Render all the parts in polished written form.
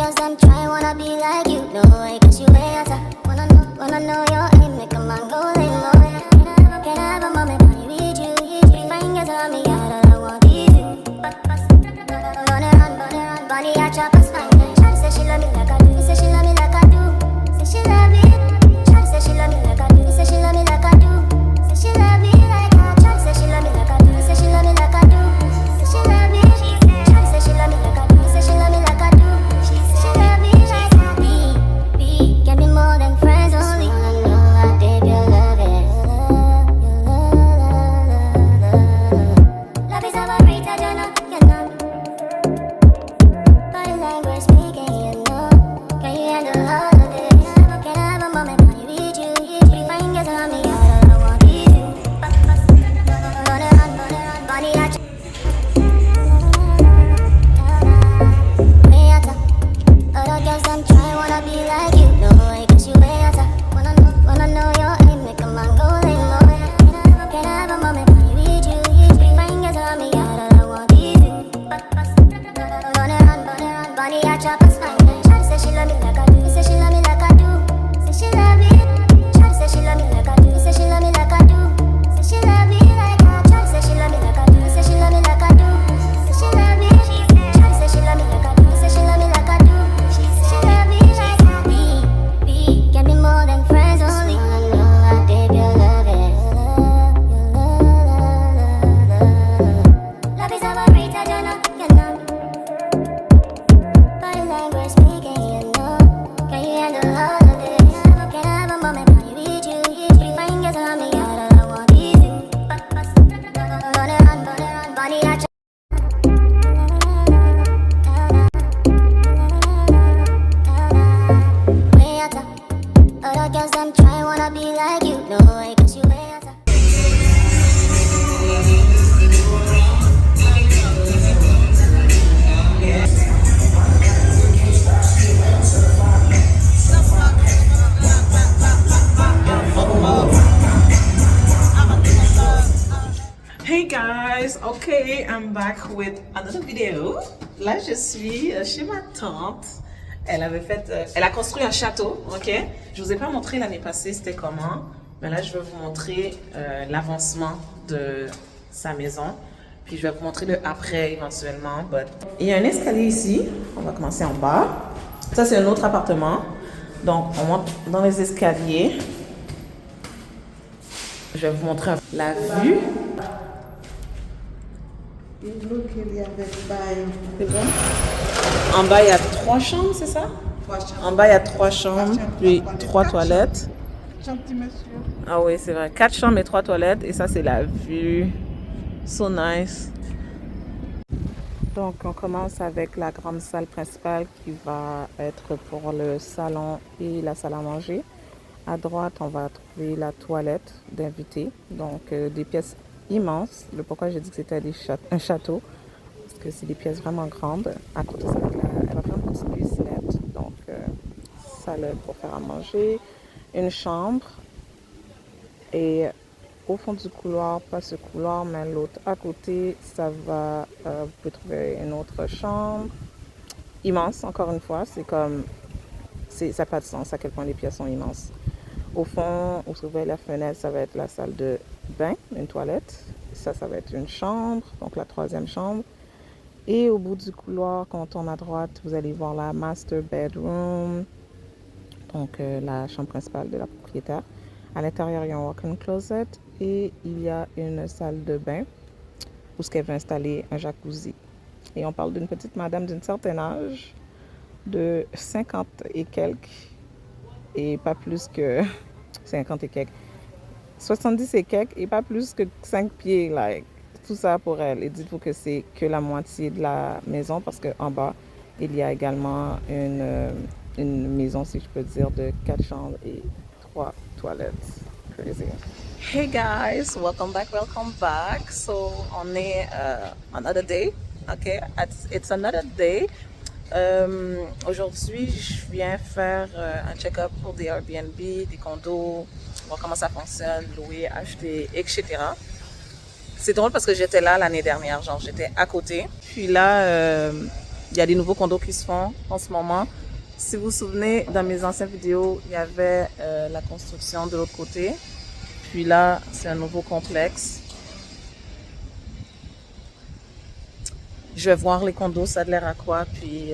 girls them try wanna be like you. No way, cause you way out. Wanna know your aim, make a man go lay low. Can I have a moment when you with you? Pretty fine girls around me, all I want is you. Run it run, body I chop a spine. Shawty say she love me like I do, say she love me like I do. Say she love me. Shawty say she love me like I do, say she love me like I do. Say she love me like I do. Shawty say she love me like I do, say she love me like I do. Say she love me. Shawty say she love me like I do, say she love me like I do. She love me like I do. We can be more than friends only. I know I did you love it. Love is overrated, you know. Body language speaking, you know. Can you handle all of this? Can I have a moment when you with you? Pretty fine girls around me, all I want is you. Run it run, body I chop. Way out. Other girls them try wanna be like you. No way, cause you way out. Wanna know your aim, make a man go lay low. Can I have a moment when you with you? Pretty fine girls around me, all I want is you. Run it run, body I chop a spine. Shawty say she love me like I do, say she love me like I do. Say she love me. Shawty say she love me like I do, say she love me like I do. Say she love me like I do. Shawty say she love me like I do, say she love me like I do. Say she love me. Shawty say she love me like I do, say she love me like I do. She love me like I do. We can be more than friends only. I know I did you love it. Love is overrated, you know. Body language speaking, you know. Can you handle all of this? Can I have a moment when you with you? Pretty fine girls around me, all I want is you. Run it run, body I chop. Way out. Other girls them try wanna be like you. No way, cause you way out. Hey guys, okay, I'm back with another video. Là, je suis chez ma tante. Elle a construit un château, ok? Je vous ai pas montré l'année passée c'était comment, mais là je vais vous montrer l'avancement de sa maison. Puis je vais vous montrer le après éventuellement. Il y a un escalier ici. On va commencer en bas. Ça c'est un autre appartement. Donc on monte dans les escaliers. Je vais vous montrer la vue. C'est bon? En bas, il y a 3 chambres, c'est ça? 3 chambres. En bas, il y a 3 chambres, puis 3 toilettes. Gentil monsieur. Ah oui, c'est vrai. 4 chambres et 3 toilettes. Et ça, c'est la vue. So nice. Donc, on commence avec la grande salle principale qui va être pour le salon et la salle à manger. À droite, on va trouver la toilette d'invités. Donc, des pièces immenses. Le pourquoi j'ai dit que c'était un château, parce que c'est des pièces vraiment grandes. À côté, elle va faire une petite cuisinette. Donc, salle pour faire à manger. Une chambre. Et au fond du couloir, pas ce couloir, mais l'autre à côté, ça va, vous pouvez trouver une autre chambre. Immense, encore une fois. C'est comme, ça n'a pas de sens à quel point les pièces sont immenses. Au fond, vous trouvez la fenêtre, ça va être la salle de bain, une toilette. Ça va être une chambre, donc la 3e chambre. Et au bout du couloir, quand on tourne à droite, vous allez voir la master bedroom, donc la chambre principale de la propriétaire. À l'intérieur, il y a un walk-in closet et il y a une salle de bain où ce qu'elle veut installer un jacuzzi. Et on parle d'une petite madame d'un certain âge, de 50 et quelques, et pas plus que 50 et quelques. 70 et quelques et pas plus que 5 pieds, like, tout ça pour elle. Et dites-vous que c'est que la moitié de la maison parce qu'en bas, il y a également une maison, si je peux dire, de 4 chambres et 3 toilettes. Crazy. Hey guys, welcome back. So, on est another day, ok? It's another day. Aujourd'hui, je viens faire un check-up pour des Airbnb, des condos, voir comment ça fonctionne, louer, acheter, etc. C'est drôle parce que j'étais là l'année dernière, genre j'étais à côté. Puis là, il y a des nouveaux condos qui se font en ce moment. Si vous vous souvenez, dans mes anciennes vidéos, il y avait la construction de l'autre côté. Puis là, c'est un nouveau complexe. Je vais voir les condos, ça a l'air à quoi, puis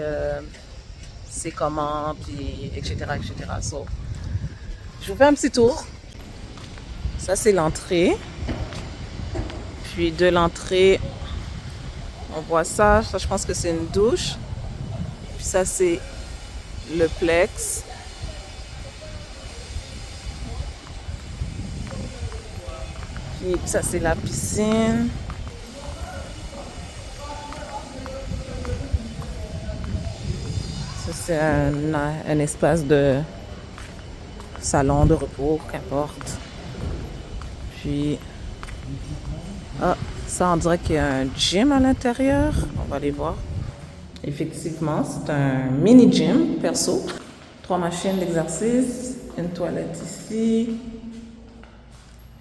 c'est comment, puis etc. etc. So, je vous fais un petit tour. Ça, c'est l'entrée. Puis de l'entrée, on voit ça. Ça, je pense que c'est une douche. Puis ça, c'est le plex. Puis ça, c'est la piscine. Ça, c'est un espace de salon, de repos, qu'importe. Puis, ah, ça, on dirait qu'il y a un gym à l'intérieur. On va aller voir. Effectivement, c'est un mini gym perso. 3 machines d'exercice, une toilette ici,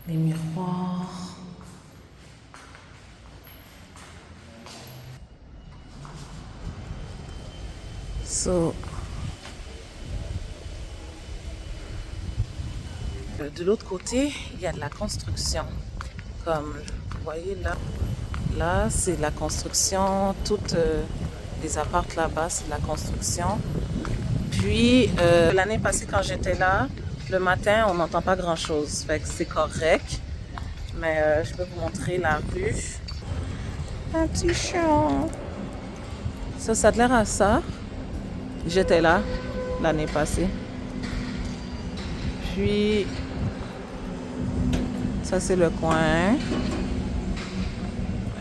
les miroirs. So, de l'autre côté, il y a de la construction. Comme vous voyez là, là c'est la construction. Toutes les apparts là-bas, c'est de la construction. Puis l'année passée, quand j'étais là, le matin, on n'entend pas grand-chose. Fait que c'est correct. Mais je peux vous montrer la rue. Un petit chien. Ça a l'air à ça. J'étais là l'année passée. Puis, ça c'est le coin.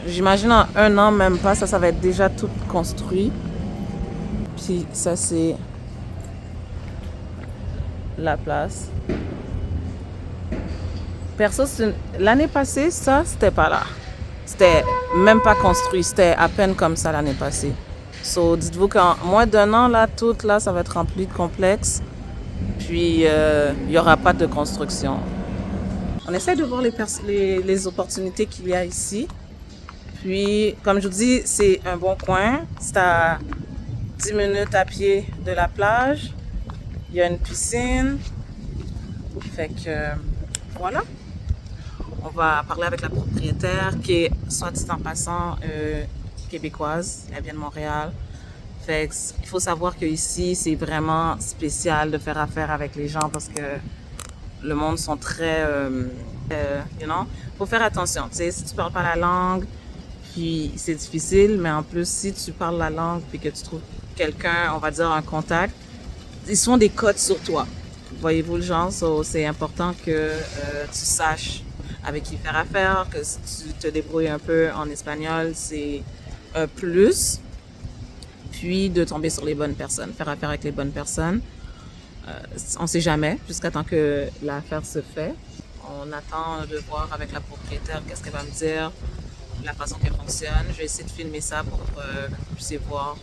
J'imagine en 1 an, même pas, ça va être déjà tout construit. Puis ça c'est la place. Perso, l'année passée, ça, c'était pas là. C'était même pas construit. C'était à peine comme ça l'année passée. So, dites-vous qu'en moins d'1 an, là, tout là, ça va être rempli de complexes. Puis, il n'y aura pas de construction. On essaie de voir les opportunités qu'il y a ici. Puis, comme je vous dis, c'est un bon coin. C'est à 10 minutes à pied de la plage. Il y a une piscine. Fait que, voilà. On va parler avec la propriétaire qui est, soit dit en passant, québécoise. Elle vient de Montréal. Fait que, il faut savoir qu'ici, c'est vraiment spécial de faire affaire avec les gens parce que le monde sont très, you know, faut faire attention. Tu sais, si tu parles pas la langue, puis c'est difficile, mais en plus, si tu parles la langue puis que tu trouves quelqu'un, on va dire un contact, ils font des codes sur toi. Voyez-vous le genre? So, c'est important que tu saches avec qui faire affaire, que si tu te débrouilles un peu en espagnol, c'est un plus. Puis de tomber sur les bonnes personnes, faire affaire avec les bonnes personnes. On ne sait jamais jusqu'à temps que l'affaire se fait. On attend de voir avec la propriétaire qu'est-ce qu'elle va me dire, la façon qu'elle fonctionne. Je vais essayer de filmer ça pour que vous puissiez voir,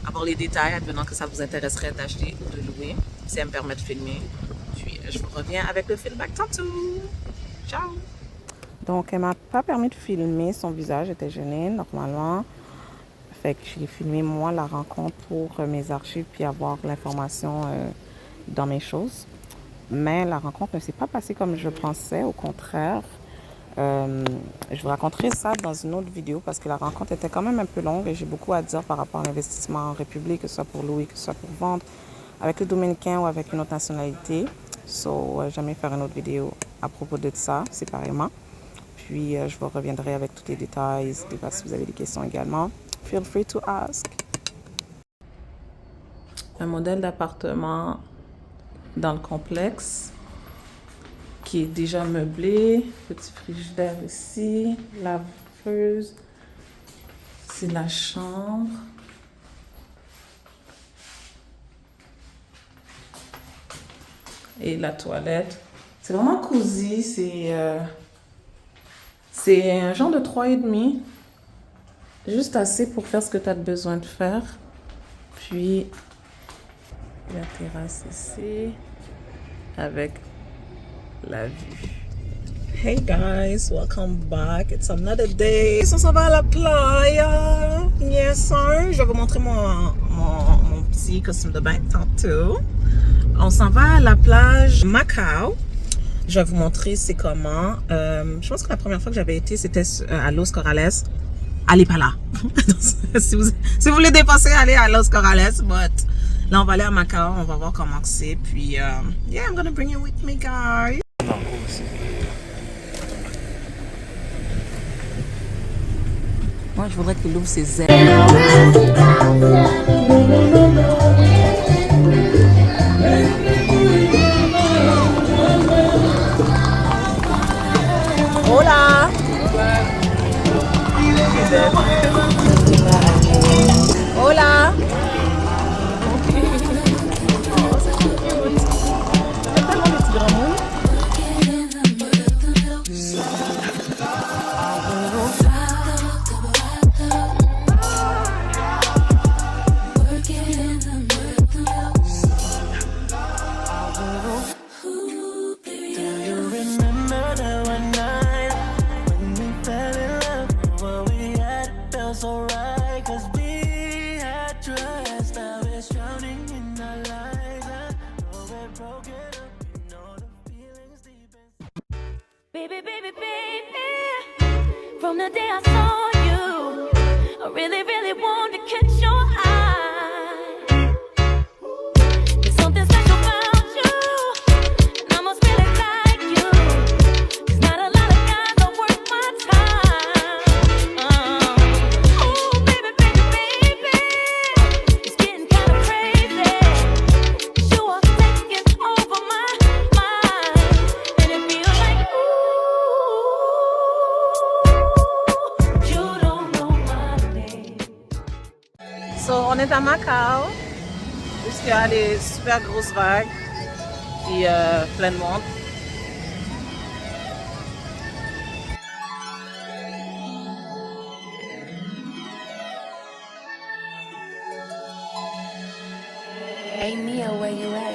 avoir les détails, advenant que ça vous intéresserait d'acheter ou de louer, si elle me permet de filmer. Puis je vous reviens avec le feedback tantôt. Ciao! Donc, elle m'a pas permis de filmer son visage, elle était gênée normalement. Fait que j'ai filmé moi la rencontre pour mes archives puis avoir l'information dans mes choses. Mais la rencontre ne s'est pas passée comme je pensais, au contraire. Je vous raconterai ça dans une autre vidéo parce que la rencontre était quand même un peu longue et j'ai beaucoup à dire par rapport à l'investissement en République, que ce soit pour louer, que ce soit pour vendre, avec le Dominicain ou avec une autre nationalité. So, j'aimerais faire une autre vidéo à propos de ça, séparément. Puis, je vous reviendrai avec tous les détails. N'hésitez pas si vous avez des questions également. Feel free to ask. Un modèle d'appartement dans le complexe qui est déjà meublé. Petit frigidaire ici, laveuse. C'est la chambre. Et la toilette. C'est vraiment cosy. C'est un genre de 3,5. Juste assez pour faire ce que tu as besoin de faire. Puis, la terrasse ici, avec la vue. Hey guys, welcome back. It's another day. On s'en va à la playa. Yes, sir. Je vais vous montrer mon petit costume de bain tantôt. On s'en va à la plage Macao. Je vais vous montrer c'est comment. Je pense que la première fois que j'avais été, c'était à Los Corrales. Allez pas là. si vous voulez dépenser, allez à Los Corrales. But là, on va aller à Macao. On va voir comment c'est. Puis, yeah, I'm gonna bring you with me, guys. Moi, je voudrais qu'il ouvre ses ailes. Hola! Hola! Baby, baby, baby, from the day I saw you, I really, really wanted to catch your eye. There's something special about you, and I must really like you. There's not a lot of guys that worth my time. Oh, baby, baby, baby, it's getting kind of crazy. You are taking over my mind, and it feels like you don't know my name. So, on est à Macao, puisqu'il y a des super grosses vagues, puis plein de monde. Hey Mia, where you at?